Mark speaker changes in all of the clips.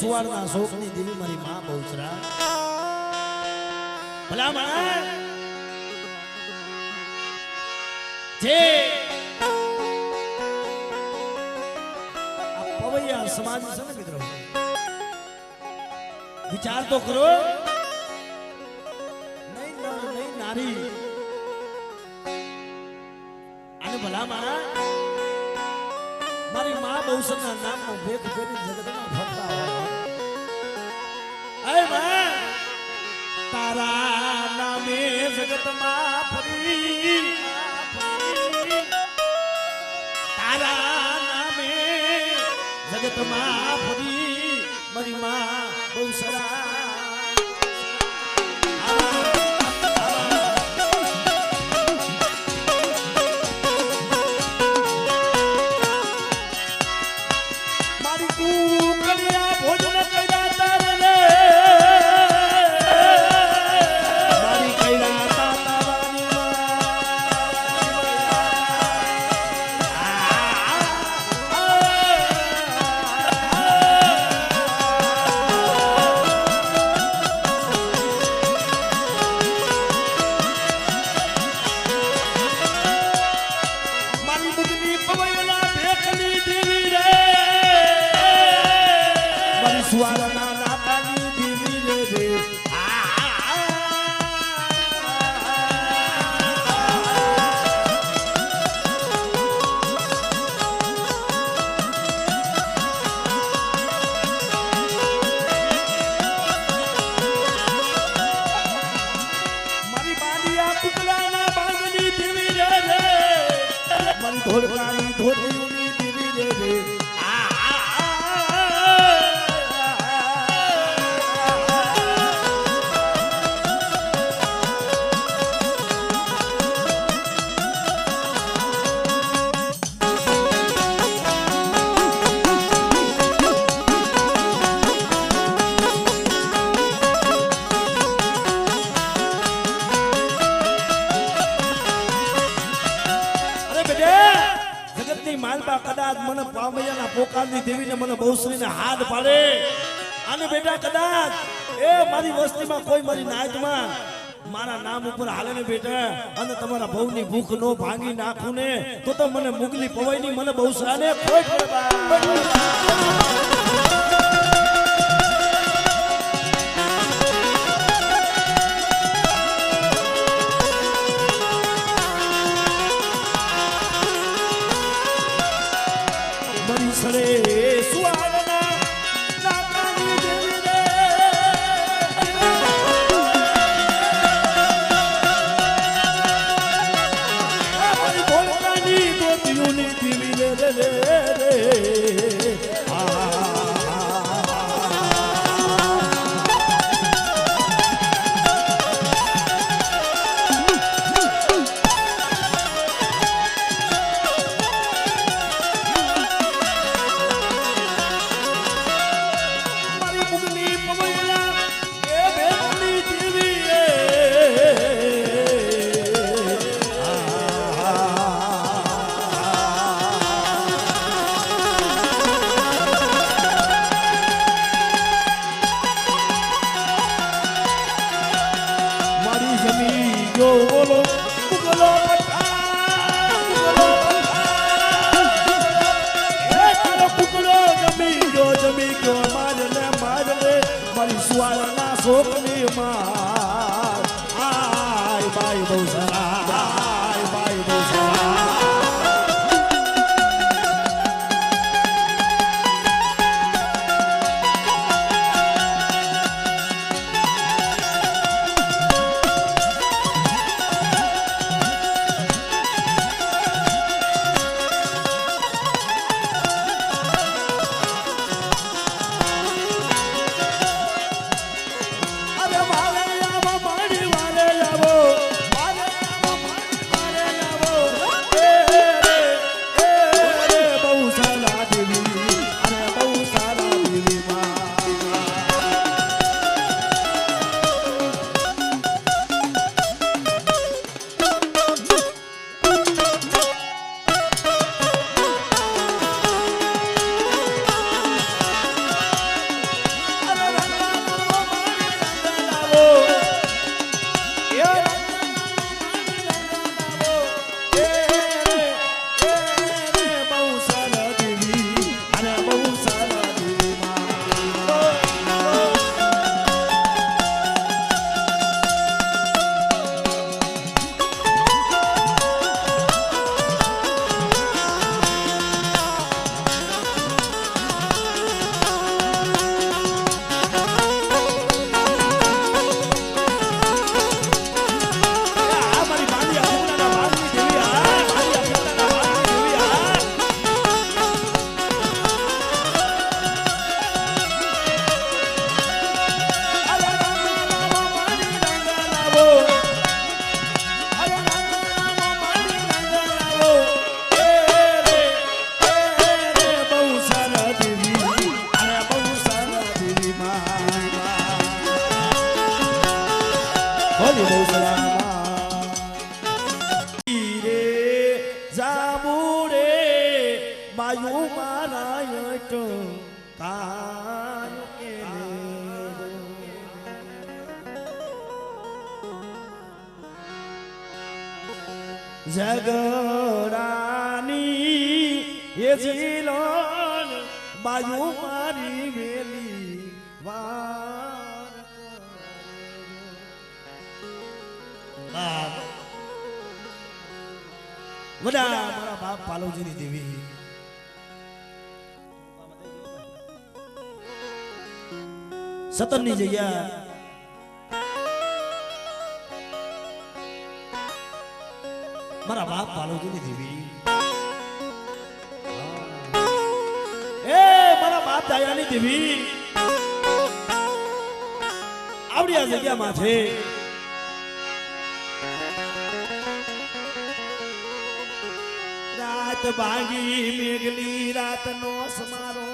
Speaker 1: સુવાળના શોકની દેવી મારી માં બહુચરા ભલા માં જે આ પવૈયા સમાજ છે ને મિત્રો, વિચાર તો કરો. નહીં નર નહીં નારી અને ભલા માં મારી માં બહુસરના નામનો ભેખ ફેરી જગતમાં ફરતા હોય. અય માં તારા નામે જગતમાં ફરી, તારા નામે જગતમાં ફરી મારી માં બહુસરા. ધોળકાની ધોળીઓની દેવી રે રે. માલબા કદાચ મને પામૈયાના પોકારની દેવીને મને બહુશ્રીને હાથ પાડે અને બેટા કદાચ એ મારી વસ્તીમાં કોઈ મારી નાયતમાં મારા નામ ઉપર હાલે ને બેટા અને તમારા ભવની ભૂખ નો ભાંગી નાખું ને તો મને મુગલી પવાઈની મને બહુશ્રાને કોઈ શોકની માર. આય બાઈ બહુસરા, આય બાઈ બહુસરા. Vale. ઝઘડાની એ જીલોન બાજુ મારી વેલી વાર વડા મારા બાપ પાલવજીની દેવી સતનની જગ્યા મારા બાપ પાલવજીની દેવી એ મારા બાપ દાયાની દેવી આવડી આ જગ્યામાં છે રાત ભાંગી મેઘલી રાતનો સમારો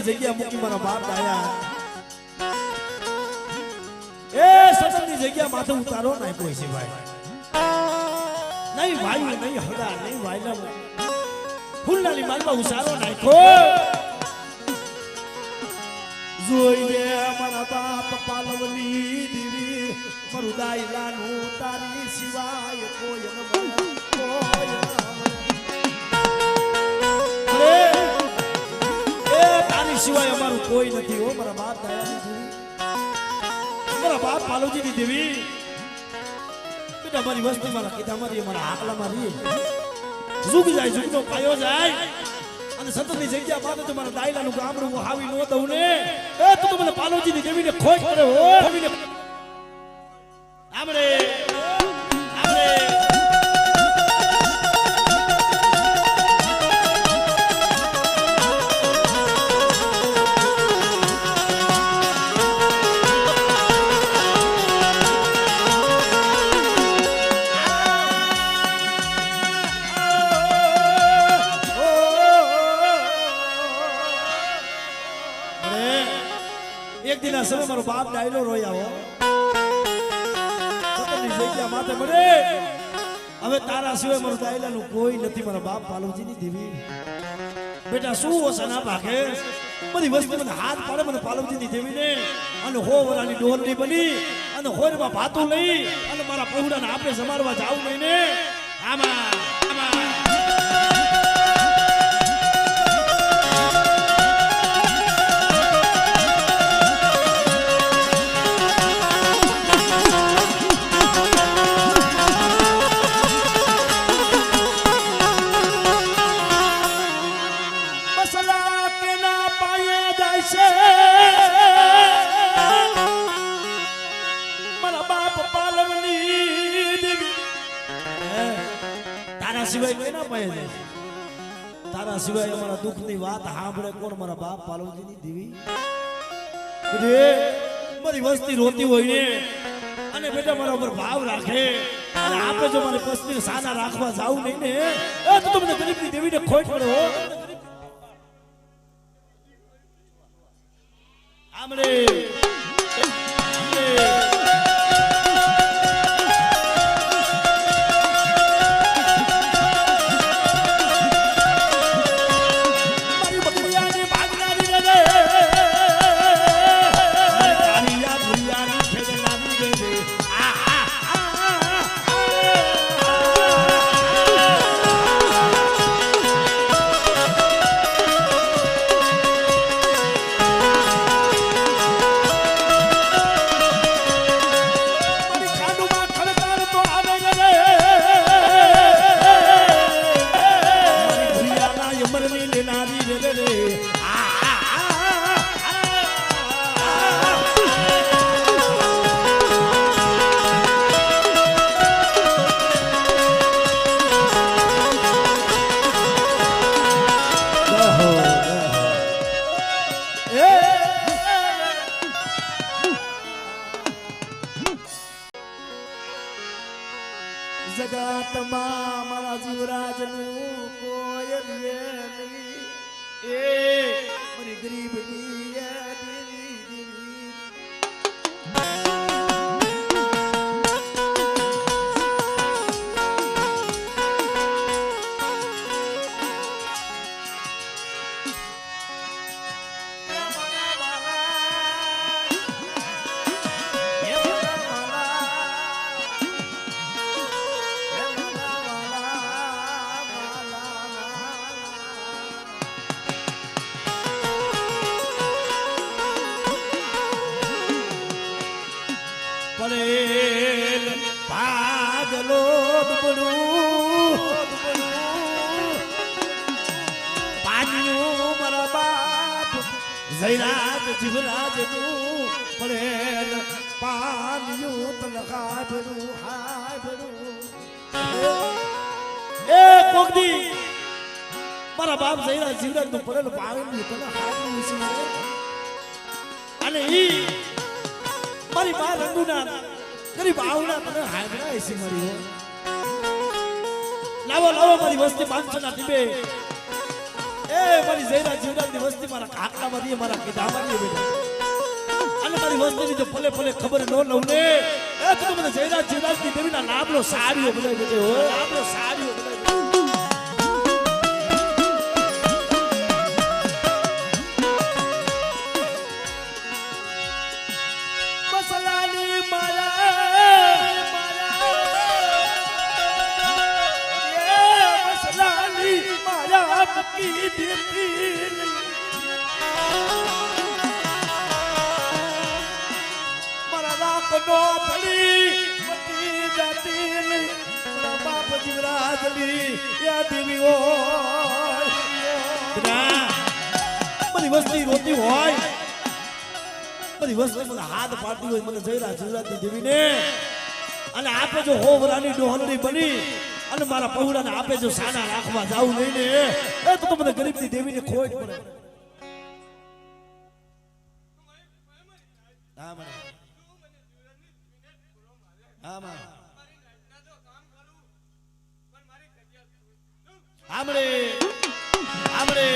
Speaker 1: જગ્યા મૂકી મારા બાપ આયા એ સસની જગ્યા માથે ઉતારો નાખ્યો છે ભાઈ નહીં ભાઈ નહીં હડા નહીં વાયલા ફૂલડાની માલમાં ઉસારો નાખ્યો જોઈ લે મારા બાપ પાલવની દેવી મારું દાયલાનું તારી સિવાય કોઈ સિવાય અમારું કોઈ નથી હો મારા બાપ દયાની મારા બાપ પાલવજીની દેવી બેટા મારી વસ્તી મારા કીધા મારી મારા આકલા મારી ઝુક જાય ઝુકનો પાયો જાય અને સતતની જગ્યા પાસે તો મારા દાયલાનું ગામડું હાવી ન દઉં ને એ તું તો મને પાલવજીની દેવીને ખોટ કરે હો આમરે એક દિન સમય મારો બાપ ડાયલો રોયા હો સતની જગ્યા માથે મળે હવે તારા સિવાય મારું દાયલાનું કોઈ નથી મારા બાપ પાલવજીની દેવી બેટા શું ઓછા ના ભાગે બધી વસ્તુ મને હાથ પાડે મને પાલવજીની દેવીને અને હો વરાની ડોરની બની અને હોરમાં ભાતું લઈ અને મારા પહોળાને આપણે સમારવા જાવું નહીં ને આમાં સિવાય કોઈ ના પાય છે તારા સિવાય અમારા દુઃખની વાત સાંભળે કોણ મારા બાપ પાલવજીની દેવી મારી વસ્તી રોતી હોય ને અને બેટા મારા ઉપર ભાવ રાખે અને આપણે જો મારી પત્ની સાના રાખવા જાવું નહીં ને એ તો તમને ગરીબની દેવીને ખોટ પડે હો આમરે જગતમાં મારા જીવરાજનું કોઈ નહીં એ મારી ગરીબની દેવી દેવી પાન્યું મારા બાપ જયરાજ જીવરાજ નું પડે પાન્યું તલખા ભરું હાય ભરું એ કોકદી મારા બાપ જયરાજ જીવરાજ નું પડેલ પાન્યું તલખા ભરું અને ઈ મારી બા રંગુના ગરીબ આવડા તને હાયરા એસી મરી લાવો લાવો મારી વસ્તી 500 ના ટીબે એ મારી જયરા જીવરાજની વસ્તી મારા કાકડા મારી મારા કીધા મારી બેટા અને મારી વસ્તીની જો ભલે ભલે ખબર ન લઉં ને એ તો મને જયરા જીવરાજની દેવીના નામનો સાડીઓ બધાય બેટે હો નામનો સાડીઓ બધાય મારા રાખ નો થળી મતી જાતી મારા બાપ જીવરાજલી યા દેવી હોય બધી વસ્તી રોતી હોય બધી વસ્તી મને હાથ પાડતી હોય મને જયરા જીવરાજની દેવીને અને આપે જો હોવરાની ડોહલડી બની અને મારા પहुડાને આપે જો સાના રાખવા જાવું લઈને એ તો મને ગરીબની દેવીને ખોટ પડે હા મને હા મને આમળે આમળે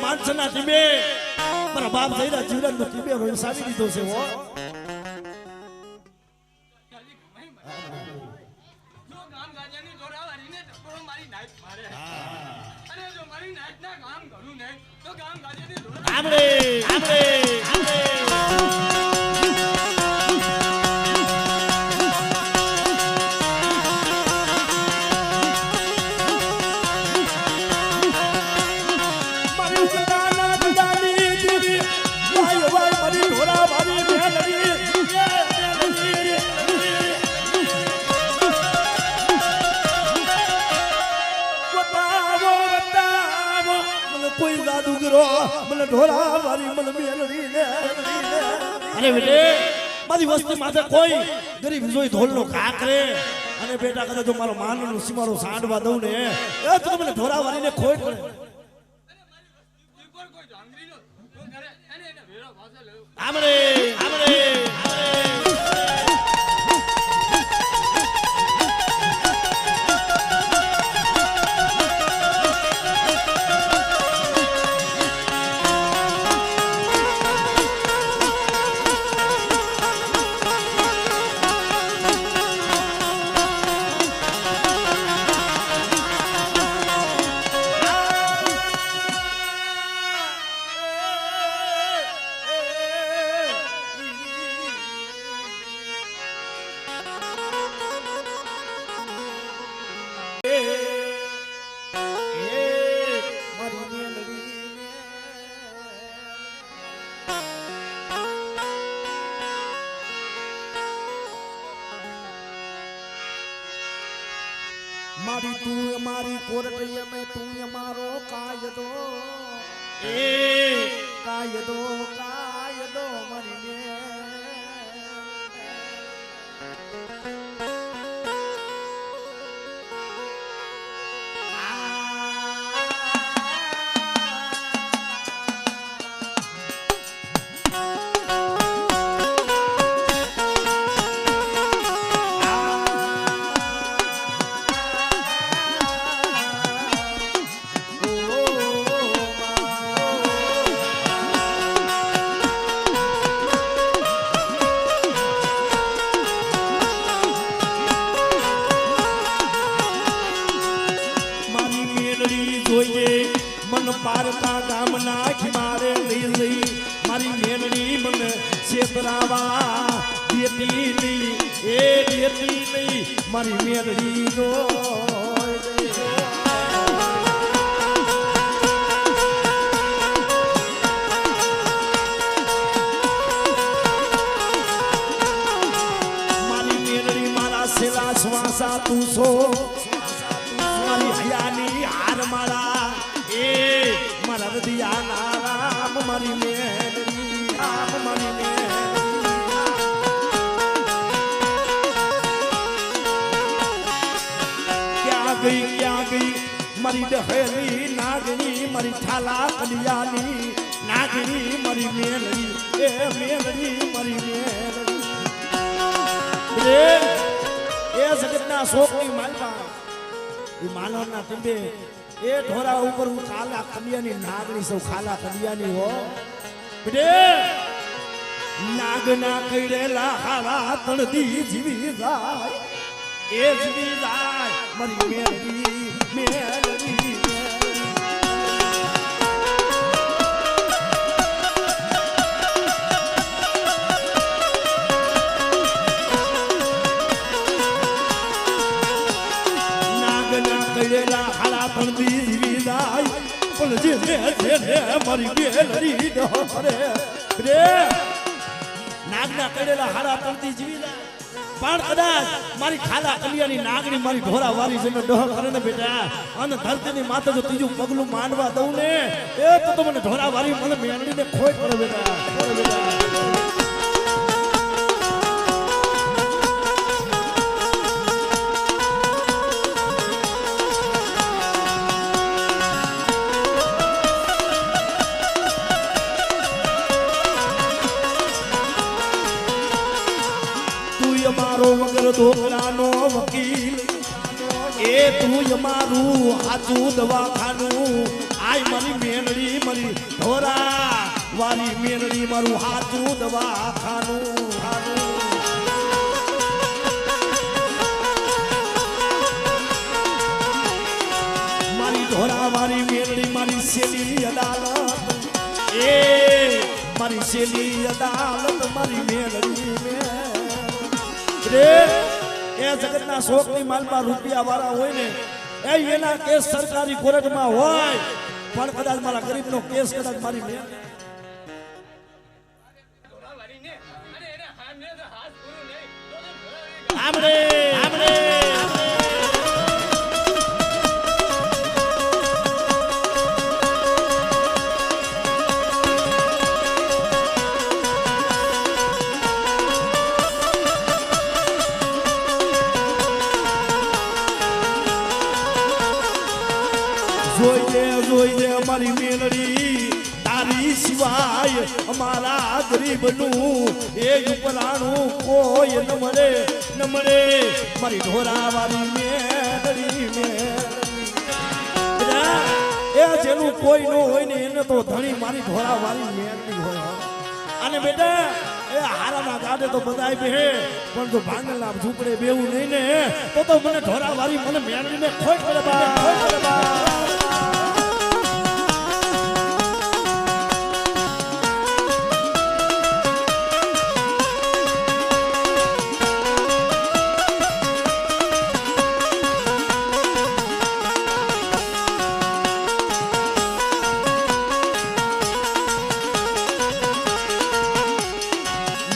Speaker 1: માણસના ટીમે મારા બાપ જયરા જીવરાજનો ટીમે વંસાવી દીધો છે હો
Speaker 2: જો ગામ ગાજાની દોરાવારીને ટકોરો મારી નાઈટ મારે અને જો મારી નાઈટના કામ કરું ને તો ગામ ગાજાની દોરા
Speaker 1: આમરે આમરે આમરે કોઈ જાદુગરો મને ઢોરા મારી મને મેલડી ને અરે બેટે મારી વસ્તી માથે કોઈ ગરીબ જોઈ ઢોલનો ઘા કરે અને બેટા કદાચ જો મારો માનનો સીમાડો સાંડવા દઉં ને એ તો મને ઢોરા વાળીને ખોટ પડે
Speaker 2: કોઈ જાંગરીનો તો કરે એને વેરો ભાષા લેવો
Speaker 1: આમરે આમરે મારી તું અમારી કોરટૈયા મે તું અમારો કાયદો કાયદો કાયદો મારી પારકા ગામના ખીમારે લઈ લઈ મારી મેલડી મને છેતરાવા દેતી નહીં એ દેતી નહીં મારી મેલડી નો મારી મેલડી મારા સેલા શ્વાસા તું છો મારી હયાની હાર મારા એ મારા હૃદયાના રામ મારી મેલડી રામ મારી મેલડી ક્યાં ગઈ મારી દહેલી નાગણી મારી ઠાલા કલિયાની નાગણી મારી મેલડી એ મેલડી મારી મેલડી એ જગતના શોકની માલપા એ માનવના ટીંબે એ ઢોરા ઉપર હું ખાલા કલિયાની નાગણી સૌ ખાલા કલિયાની હો બેટે નાગના કઈડેલા હારા તણદી જીવી જાય એ જીવી જાય મારી મેલડી મેલડી નાગના કઈડેલા હારા તણદી જીવી જાય પણ જે મારી મેલડી ડોરે રે નાગના કઈડેલા હારા તણદી જીવી જાય પણ કદાચ મારી ખાલા કલિયાની નાગણી મારી ઢોરા વારી જઈને ડોહ કરે ને બેટા અને ધરતીની માથે જો ત્રીજું પગલું માંડવા દઉં ને એ તો મને ઢોરા વારી મને મેળવીને ખોટ પડે બેટા મારો વગર ઢોકળાનો વકીલ એ તું મારું હાચું દવાખાનું આય મારી મેલડી મારી ઢોરા વારી મેલડી મારું હાચું દવાખાનું મારી ઢોરા વારી મેલડી મારી શેલી અદાલત એ મારી શેલી અદાલત મારી મેલડી એ જગતના શોકની માલમાં રૂપિયા વાળા હોય ને એના કેસ સરકારી કોર્ટમાં હોય પણ કદાચ મારા ગરીબનો કેસ કદાચ મારી મેં આમરે આમરે જોઈ અમારી મેલડી તારી સિવાય અમારા ગરીબનું એ ઉપરાણું કોઈ ન મળે મારી ઢોરા વાળી મેલડી એ જેનું કોઈ ન હોય ને એને તો ધણી મારી ઢોરા વાળી મેલડી હોય અને બેટા એ હારાના ગાડે તો બધાય બેહે પણ જો ભાંગલા ઝૂપડે બેવું નહીં ને તો મને ઢોરા વાળી મને મેલડીને ખોટ પડે બા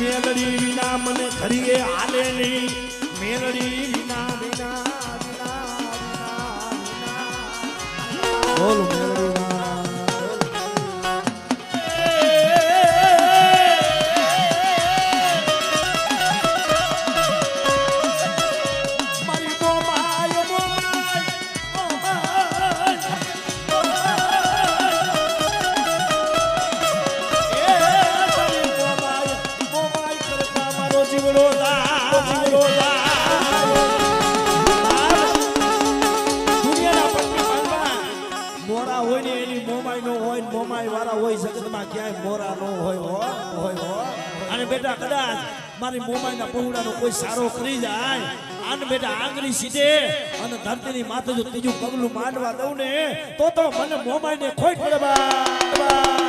Speaker 1: મેલડી વિના મને ઘડીએ હાલે નહીં મેલડી વિના બોલ મેલડી મોરા હોય ને એની મોમાઈ નો હોય મોમાઈ વાળા હોય જગતમાં ક્યાંય મોરા નો હોય અને બેટા કદાચ મારી મોમાઈના પહોળાનો કોઈ સારો કરી જાય આન બેટા આંગળી સીધે અને ધરતીની માથે જો ત્રીજું પગલું માંડવા દઉં ને તો મને મોમાઈને ખોટ પડે બા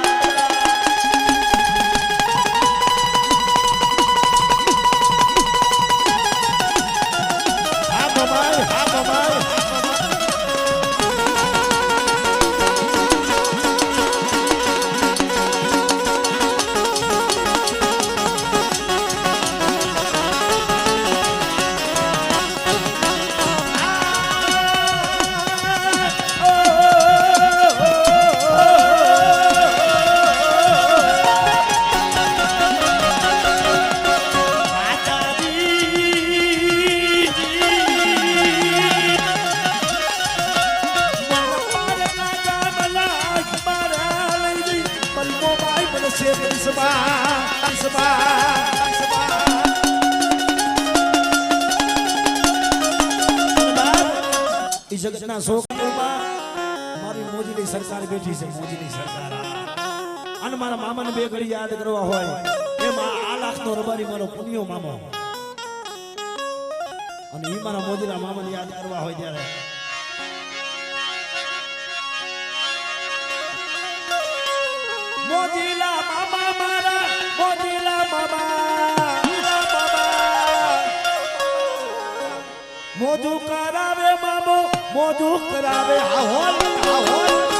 Speaker 1: જગતના શોકમાં મારી મોજીની સરકાર બેઠી છે મોજીની સરકાર અને મારા મામાને બે ઘડી યાદ કરવા હોય એમાં આ લાખનો રબારી મારો પુનિયો મામો અને ઈ મારા મોજીના મામાને યાદ કરવા હોય ત્યારે મોજીલા મામા મારા મોજીલા મામા મોજુ કરાવે મામો મોજુ કરાવે આહોલ